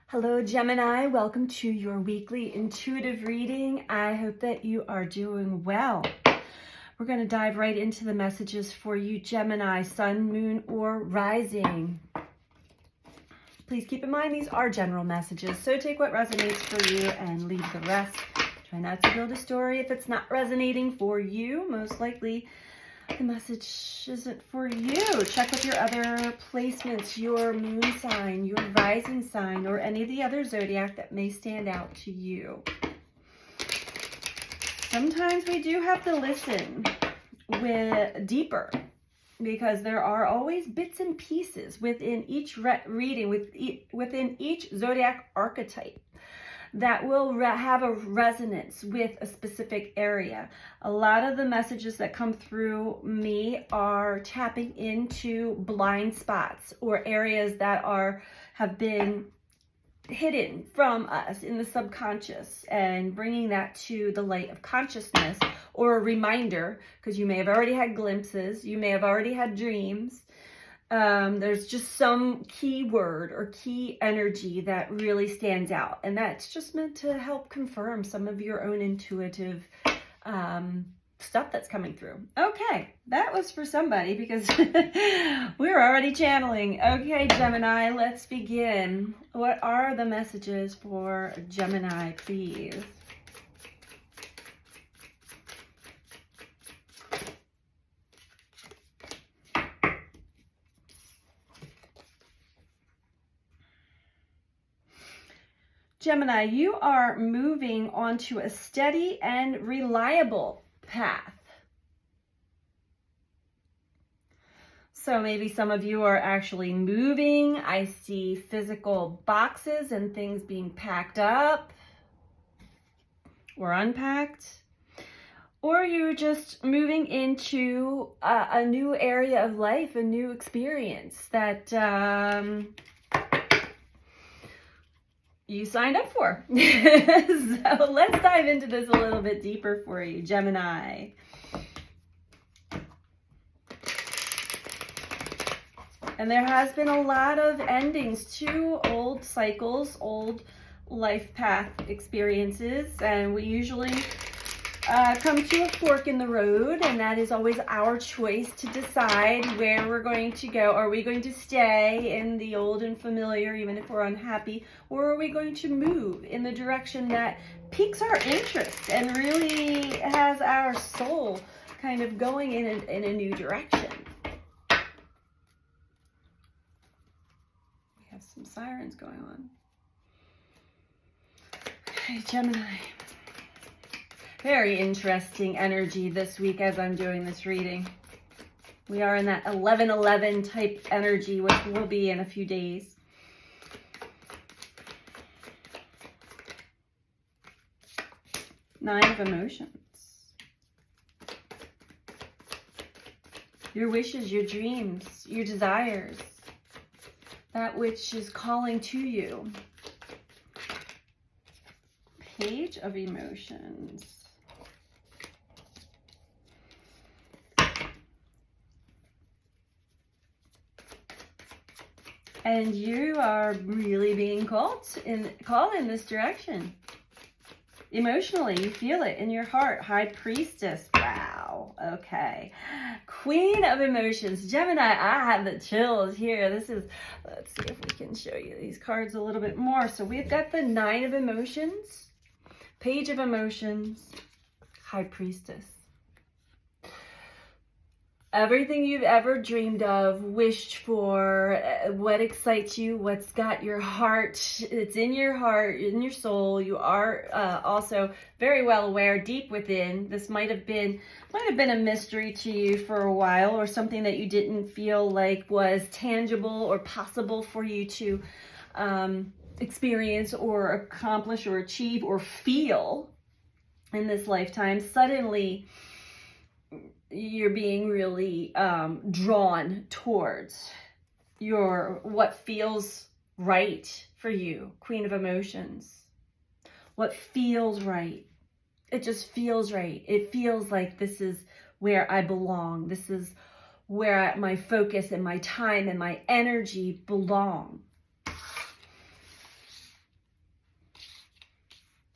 Hello, Gemini. Welcome to your weekly intuitive reading. I hope that you are doing well. We're going to dive right into the messages for you, Gemini, sun, moon, or rising. Please keep in mind these are general messages, so take what resonates for you and leave the rest. Try not to build a story if it's not resonating for you. Most likely the message isn't for you. Check with your other placements, your moon sign, your rising sign, or any of the other zodiac that may stand out to you. Sometimes we do have to listen deeper because there are always bits and pieces within each reading, within each zodiac archetype that will have a resonance with a specific area. A lot of the messages that come through me are tapping into blind spots or areas that have been hidden from us in the subconscious and bringing that to the light of consciousness, or a reminder, because you may have already had glimpses, you may have already had dreams. There's just some key word or key energy that really stands out. And that's just meant to help confirm some of your own intuitive stuff that's coming through. Okay, that was for somebody because we're already channeling. Okay, Gemini, let's begin. What are the messages for Gemini, please? Gemini, you are moving onto a steady and reliable path. So maybe some of you are actually moving. I see physical boxes and things being packed up or unpacked. Or you're just moving into a new area of life, a new experience that you signed up for. So let's dive into this a little bit deeper for you, Gemini. And there has been a lot of endings to old cycles, old life path experiences, and we usually come to a fork in the road, and that is always our choice to decide where we're going to go. Are we going to stay in the old and familiar, even if we're unhappy, or are we going to move in the direction that piques our interest and really has our soul kind of going in a new direction? We have some sirens going on. Okay, Gemini. Very interesting energy this week as I'm doing this reading. We are in that 11-11 type energy, which will be in a few days. Nine of emotions. Your wishes, your dreams, your desires. That which is calling to you. Page of emotions. And you are really being called in this direction. Emotionally, you feel it in your heart. High Priestess. Wow. Okay. Queen of Emotions. Gemini, I have the chills here. Let's see if we can show you these cards a little bit more. So we've got the Nine of Emotions, Page of Emotions, High Priestess. Everything you've ever dreamed of, wished for, what excites you, what's got your heart, it's in your heart, in your soul. You are also very well aware deep within. This might have been a mystery to you for a while, or something that you didn't feel like was tangible or possible for you to experience or accomplish or achieve or feel in this lifetime. Suddenly, you're being really drawn towards what feels right for you, Queen of Emotions. What feels right. It just feels right. It feels like this is where I belong. This is where my focus and my time and my energy belong.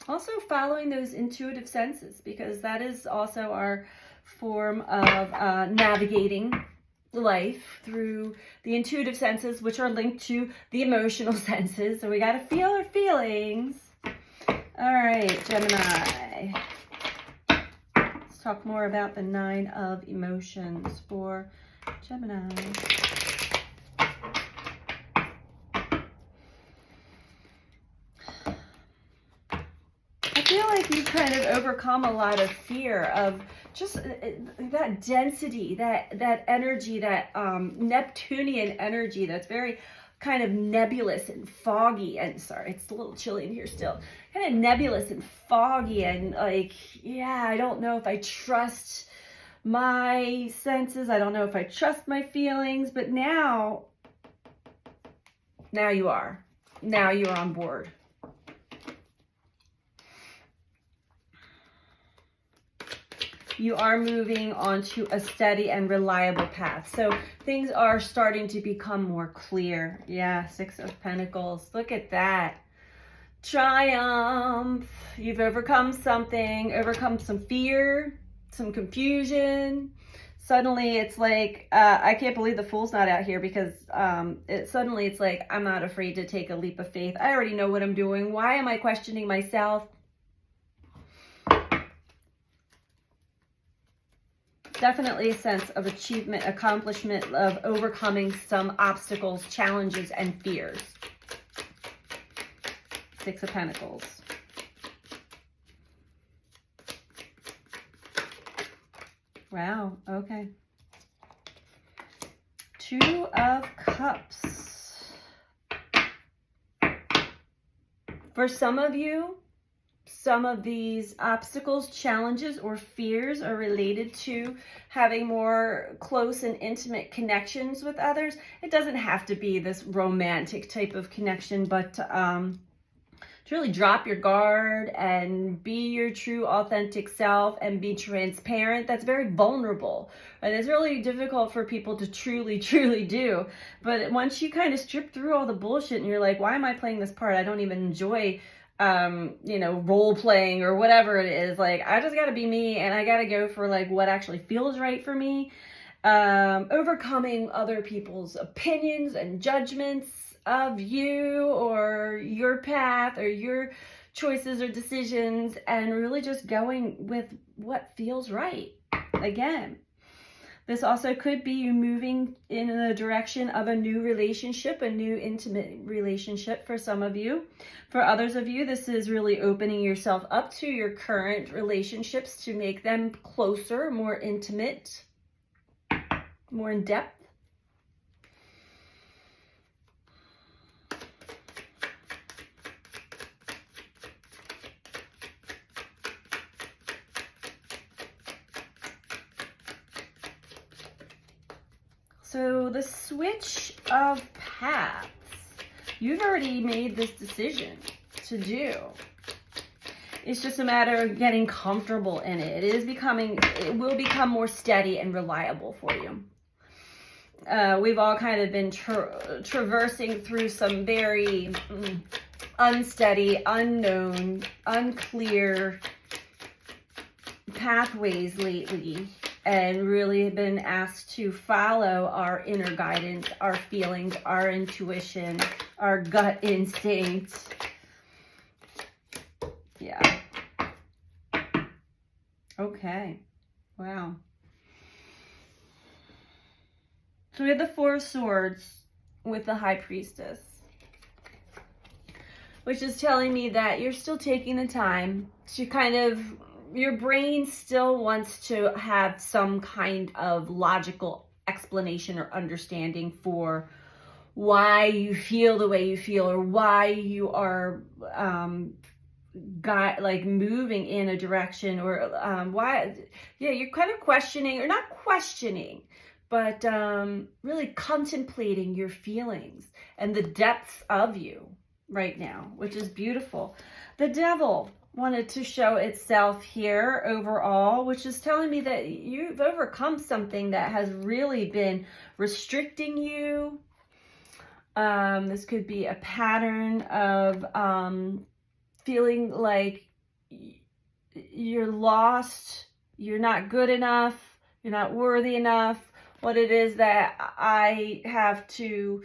Also following those intuitive senses, because that is also our form of navigating life through the intuitive senses, which are linked to the emotional senses. So we got to feel our feelings. All right, Gemini. Let's talk more about the 9 of emotions for Gemini. I feel like you've kind of overcome a lot of fear of just that density, that energy, that Neptunian energy that's very kind of nebulous and foggy. And sorry, it's a little chilly in here still. Kind of nebulous and foggy and like, yeah, I don't know if I trust my senses. I don't know if I trust my feelings. But now you are. Now you're on board. You are moving onto a steady and reliable path. So things are starting to become more clear. Yeah, 6 of Pentacles. Look at that. Triumph. You've overcome something, overcome some fear, some confusion. Suddenly it's like, I can't believe the Fool's not out here, because suddenly it's like, I'm not afraid to take a leap of faith. I already know what I'm doing. Why am I questioning myself? Definitely a sense of achievement, accomplishment, of overcoming some obstacles, challenges, and fears. 6 of Pentacles. Wow, okay. 2 of Cups. For some of you, some of these obstacles, challenges, or fears are related to having more close and intimate connections with others. It doesn't have to be this romantic type of connection, but to really drop your guard and be your true authentic self and be transparent. That's very vulnerable, and it's really difficult for people to truly do. But once you kind of strip through all the bullshit and you're like, why am I playing this part? I don't even enjoy role playing or whatever it is. Like, I just got to be me, and I got to go for like what actually feels right for me. Overcoming other people's opinions and judgments of you or your path or your choices or decisions, and really just going with what feels right. Again, this also could be you moving in the direction of a new relationship, a new intimate relationship for some of you. For others of you, this is really opening yourself up to your current relationships to make them closer, more intimate, more in depth. So the switch of paths, you've already made this decision to do. It's just a matter of getting comfortable in it. It will become more steady and reliable for you. We've all kind of been traversing through some very unsteady, unknown, unclear pathways lately, and really been asked to follow our inner guidance, our feelings, our intuition, our gut instinct. Yeah. Okay. Wow. So we have the 4 of Swords with the High Priestess, which is telling me that you're still taking the time to kind of, your brain still wants to have some kind of logical explanation or understanding for why you feel the way you feel, or why you are moving in a direction, or why, yeah, you're kind of questioning, or not questioning, but really contemplating your feelings and the depths of you right now, which is beautiful. The Devil wanted to show itself here overall, which is telling me that you've overcome something that has really been restricting you. This could be a pattern of feeling like you're lost, you're not good enough, you're not worthy enough, what it is that I have to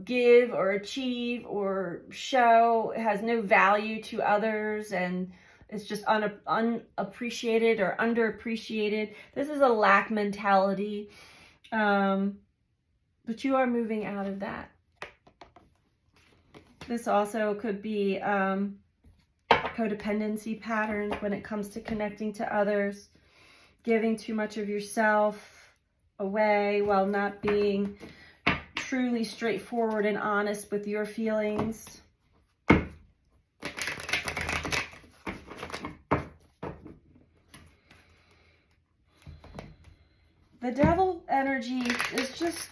give or achieve or show has no value to others, and it's just unappreciated or underappreciated. This is a lack mentality, but you are moving out of that. This also could be codependency patterns when it comes to connecting to others, giving too much of yourself away while not being truly straightforward and honest with your feelings. The devil energy is just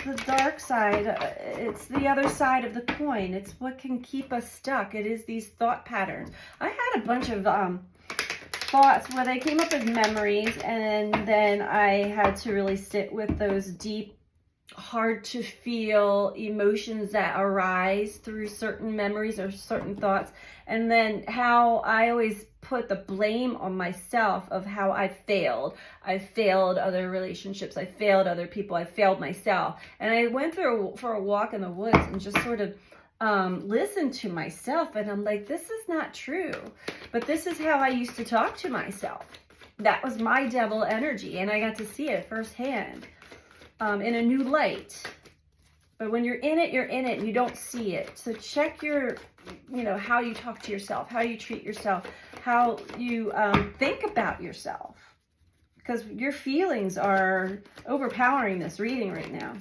the dark side. It's the other side of the coin. It's what can keep us stuck. It is these thought patterns. I had a bunch of thoughts where they came up as memories, and then I had to really sit with those deep, hard to feel emotions that arise through certain memories or certain thoughts, and then how I always put the blame on myself of how I failed. I failed other relationships, I failed other people, I failed myself. And I went for a walk in the woods and just sort of listened to myself, and I'm like, this is not true, but this is how I used to talk to myself. That was my devil energy, and I got to see it firsthand in a new light. But when you're in it, and you don't see it. So check your, how you talk to yourself, how you treat yourself, how you think about yourself, because your feelings are overpowering this reading right now.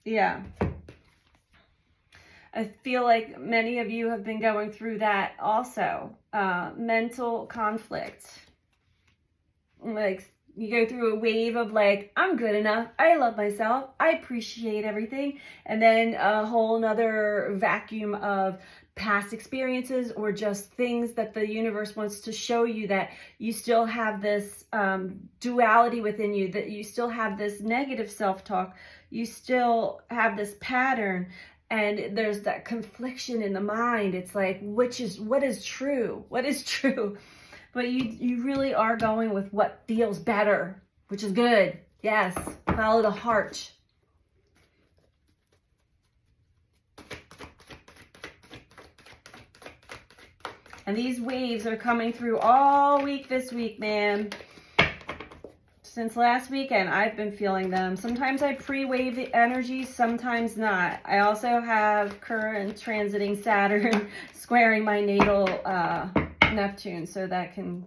Yeah. I feel like many of you have been going through that also. Mental conflict. Like, you go through a wave of like, I'm good enough, I love myself, I appreciate everything. And then a whole nother vacuum of past experiences or just things that the universe wants to show you, that you still have this duality within you, that you still have this negative self-talk, you still have this pattern, and there's that confliction in the mind. It's like, what is true? What is true? But you really are going with what feels better, which is good. Yes, follow the heart. And these waves are coming through all week this week, man. Since last weekend, I've been feeling them. Sometimes I pre-wave the energy, sometimes not. I also have current transiting Saturn squaring my natal Neptune, so that can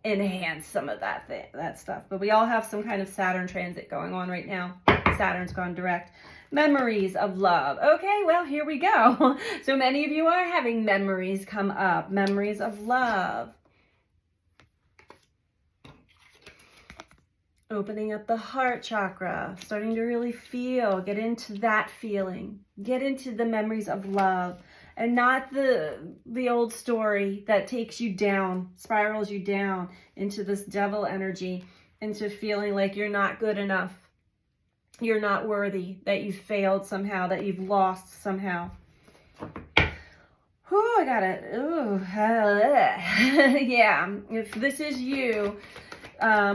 enhance some of that stuff. But we all have some kind of Saturn transit going on right now. Saturn's gone direct. Memories of love. Okay, well, here we go. So many of you are having memories come up. Memories of love. Opening up the heart chakra, starting to really feel, get into that feeling, get into the memories of love, and not the old story that takes you down, spirals you down into this devil energy, into feeling like you're not good enough, you're not worthy, that you failed somehow, that you've lost somehow. Whew, I got it. Ooh, yeah, if this is you,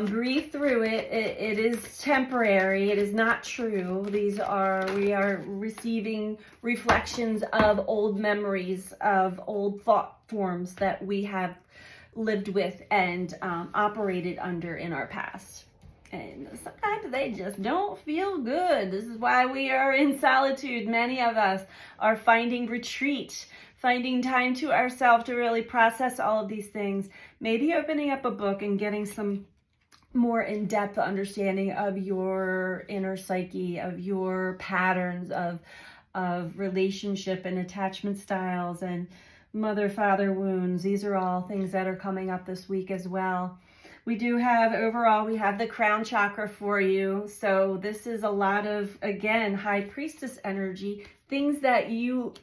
breathe through it. It is temporary. It is not true. We are receiving reflections of old memories, of old thought forms that we have lived with and operated under in our past. And sometimes they just don't feel good. This is why we are in solitude. Many of us are finding retreat, finding time to ourselves to really process all of these things. Maybe opening up a book and getting some more in-depth understanding of your inner psyche, of your patterns of relationship and attachment styles and mother-father wounds. These are all things that are coming up this week as well. We do have, overall, we have the crown chakra for you. So this is a lot of, again, high priestess energy, things that you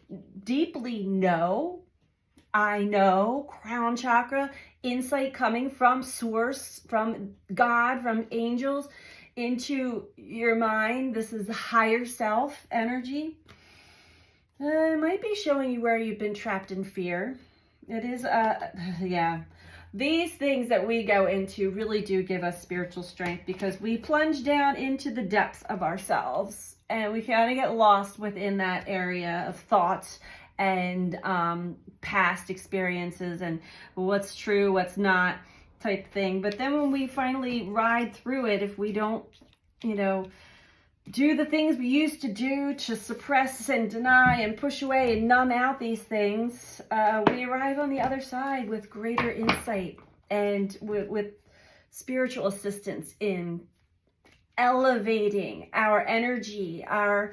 deeply know. I know, crown chakra, insight coming from source, from God, from angels into your mind. This is higher self energy. It might be showing you where you've been trapped in fear. It is, yeah. These things that we go into really do give us spiritual strength because we plunge down into the depths of ourselves and we kind of get lost within that area of thought and past experiences and what's true, what's not type thing. But then when we finally ride through it, if we don't, do the things we used to do to suppress and deny and push away and numb out these things, we arrive on the other side with greater insight and with spiritual assistance in elevating our energy, our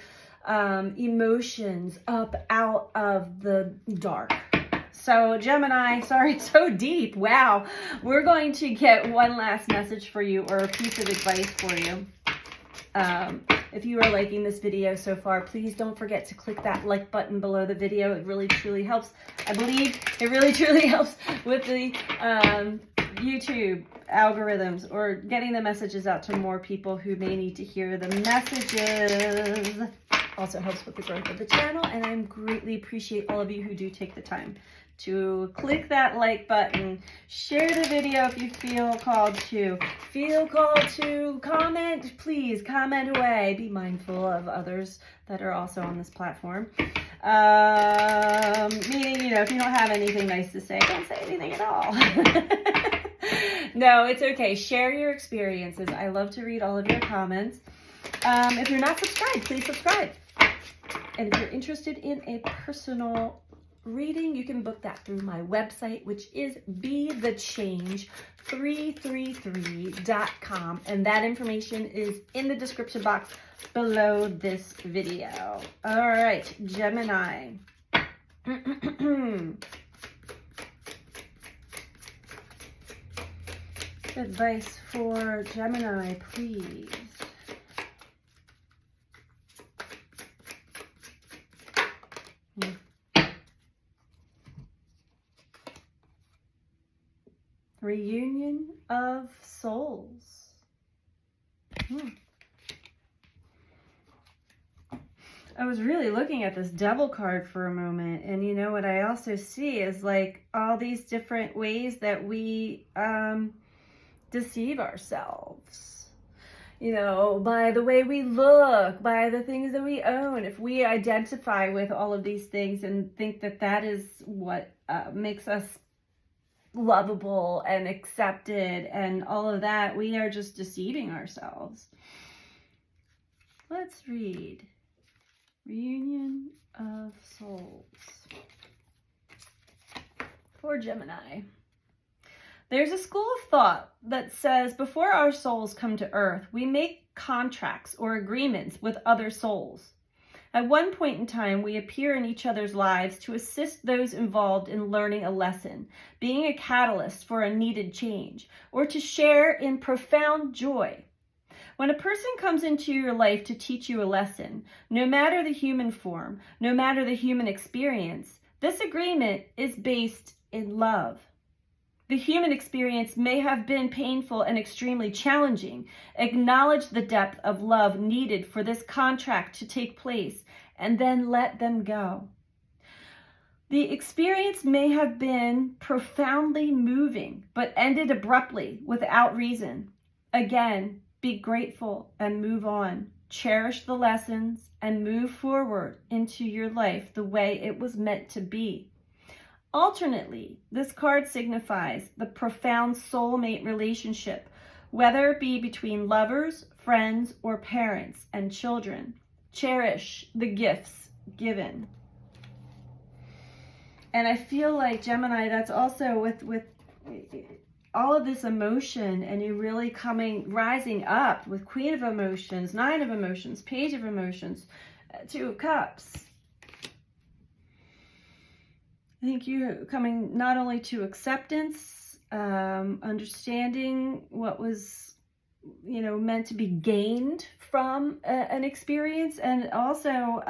emotions up out of the dark. So Gemini, sorry, so deep. Wow. We're going to get one last message for you or a piece of advice for you. If you are liking this video so far, please don't forget to click that like button below the video. It really truly helps. I believe it really truly helps with the YouTube algorithms or getting the messages out to more people who may need to hear the messages. Also helps with the growth of the channel, and I greatly appreciate all of you who do take the time to click that like button, share the video if you feel called to, comment, please comment away. Be mindful of others that are also on this platform. Meaning, if you don't have anything nice to say, don't say anything at all. No, it's okay. Share your experiences. I love to read all of your comments. If you're not subscribed, please subscribe. And if you're interested in a personal reading, you can book that through my website, which is BeTheChange333.com, and that information is in the description box below this video. All right, Gemini. Advice for Gemini, please. Reunion of souls. I was really looking at this devil card for a moment, and what I also see is like all these different ways that we deceive ourselves. By the way we look, by the things that we own. If we identify with all of these things and think that that is what makes us lovable and accepted and all of that, we are just deceiving ourselves. Let's read Reunion of Souls for Gemini. There's a school of thought that says before our souls come to earth, we make contracts or agreements with other souls. At one point in time, we appear in each other's lives to assist those involved in learning a lesson, being a catalyst for a needed change, or to share in profound joy. When a person comes into your life to teach you a lesson, no matter the human form, no matter the human experience, this agreement is based in love. The human experience may have been painful and extremely challenging. Acknowledge the depth of love needed for this contract to take place, and then let them go. The experience may have been profoundly moving, but ended abruptly without reason. Again, be grateful and move on. Cherish the lessons and move forward into your life the way it was meant to be. Alternately, this card signifies the profound soulmate relationship, whether it be between lovers, friends, or parents and children. Cherish the gifts given. And I feel like, Gemini, that's also with all of this emotion, and you really rising up with Queen of Emotions, Nine of Emotions, Page of Emotions, Two of Cups. I think you're coming not only to acceptance, understanding what was, meant to be gained from an experience, and also,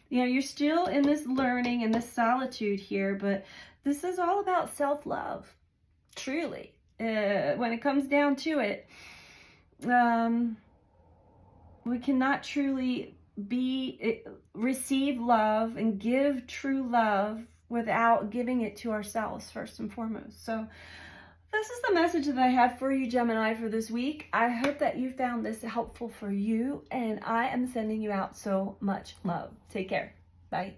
you're still in this learning and this solitude here, but this is all about self-love, truly. When it comes down to it, we cannot truly receive love and give true love without giving it to ourselves first and foremost. So this is the message that I have for you, Gemini, for this week. I hope that you found this helpful for you, and I am sending you out so much love. Take care. Bye.